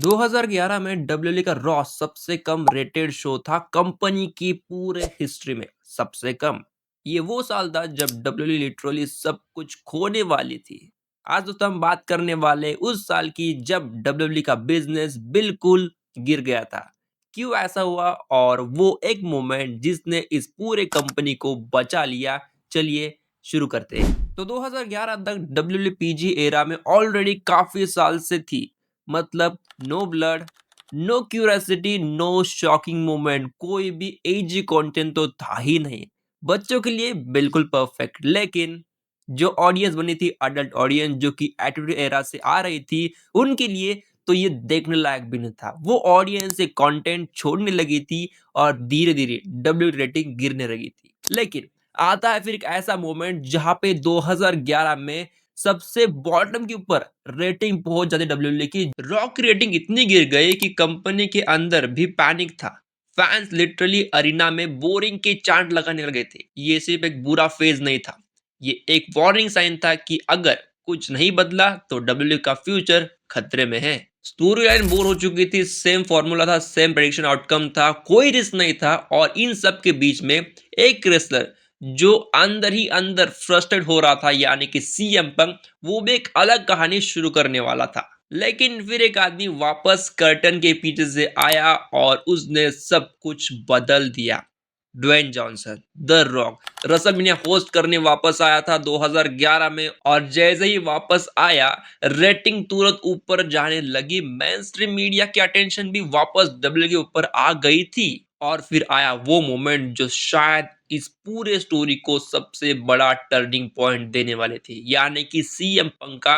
2011 में डब्ल्यूडब्ल्यूई का रॉ सबसे कम रेटेड शो था कंपनी की पूरे हिस्ट्री में। सबसे कम। ये वो साल था जब डब्ल्यूडब्ल्यूई लिटरली सब कुछ खोने वाली थी। आज दोस्तों हम बात करने वाले उस साल की जब डब्ल्यूडब्ल्यूई का बिजनेस बिल्कुल गिर गया था। क्यों ऐसा हुआ और वो एक मोमेंट जिसने इस पूरे कंपनी को बचा लिया। चलिए शुरू करते हैं। तो 2011 तक डब्ल्यूडब्ल्यूई पीजी एरा में ऑलरेडी काफी साल से थी। मतलब no blood, no curiosity, no shocking moment, कोई भी एजी कंटेंट तो था ही नहीं। बच्चों के लिए बिल्कुल परफेक्ट, लेकिन जो ऑडियंस बनी थी अडल्ट ऑडियंस जो कि एटीट्यूड एरा से आ रही थी, उनके लिए तो ये देखने लायक भी नहीं था। वो ऑडियंस से कंटेंट छोड़ने लगी थी और धीरे धीरे डब्ल्यू रेटिंग गिरने लगी थी। लेकिन आता है फिर एक ऐसा मोमेंट जहां पे 2011 में सबसे बॉटम के ऊपर रेटिंग पहुंच जाती डब्ल्यूडब्ल्यूई की। रॉक की रेटिंग इतनी गिर गई कि कंपनी के अंदर भी पैनिक था। फैंस लिटरली अरीना में बोरिंग के चांट लगाने लगे थे। ये सिर्फ एक बुरा फेज नहीं था, ये एक वार्निंग साइन था कि अगर कुछ नहीं बदला तो डब्ल्यूडब्ल्यूई का फ्यूचर खतरे में है। स्टोरी लाइन बोर हो चुकी थी, सेम फॉर्मूला था, सेम प्रेडिक्शन आउटकम था, कोई रिस्क नहीं था। और इन सब के बीच में एक रेसलर जो अंदर ही अंदर फ्रस्ट्रेट हो रहा था, यानी कि सीएम पंक, वो भी एक अलग कहानी शुरू करने वाला था। लेकिन फिर एक आदमी वापस कर्टन के पीछे से आया और उसने सब कुछ बदल दिया। Dwayne Johnson, the Rock, WrestleMania host करने वापस आया था 2011 में। और जैसे ही वापस आया, रेटिंग तुरंत ऊपर जाने लगी। मेन स्ट्रीम मीडिया की अटेंशन भी वापस डब्ल्यू के ऊपर आ गई थी। और फिर आया वो मोमेंट जो शायद इस पूरे स्टोरी को सबसे बड़ा टर्निंग पॉइंट देने वाले थे, यानी कि सीएम पंक का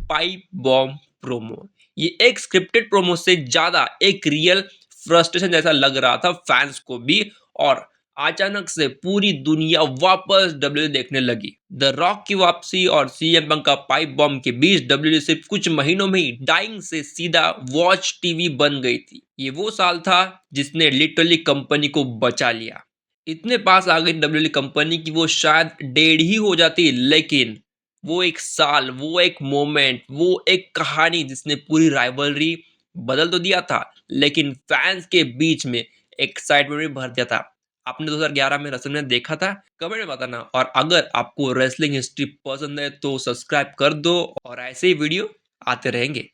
पाइप बॉम्ब प्रोमो। ये एक स्क्रिप्टेड प्रोमो से ज्यादा एक रियल फ्रस्ट्रेशन जैसा लग रहा था फैंस को भी। और अचानक से पूरी दुनिया वापस डब्ल्यू देखने लगी। द रॉक की वापसी और सीएम पंक का पाइप बॉम्ब के बीच डब्ल्यू सिर्फ कुछ महीनों में ही डाइंग से सीधा वॉच टीवी बन गई थी। ये वो साल था जिसने लिटरली कंपनी को बचा लिया। इतने पास आ गई डब्ल्यू कंपनी की वो शायद डेढ़ ही हो जाती। लेकिन वो एक साल, वो एक मोमेंट, वो एक कहानी जिसने पूरी राइवलरी बदल तो दिया था, लेकिन फैंस के बीच में एक्साइटमेंट भी भर दिया था। आपने 2011 में रेसलमेनिया देखा था? कमेंट में बताना। और अगर आपको रेसलिंग हिस्ट्री पसंद है तो सब्सक्राइब कर दो और ऐसे ही वीडियो आते रहेंगे।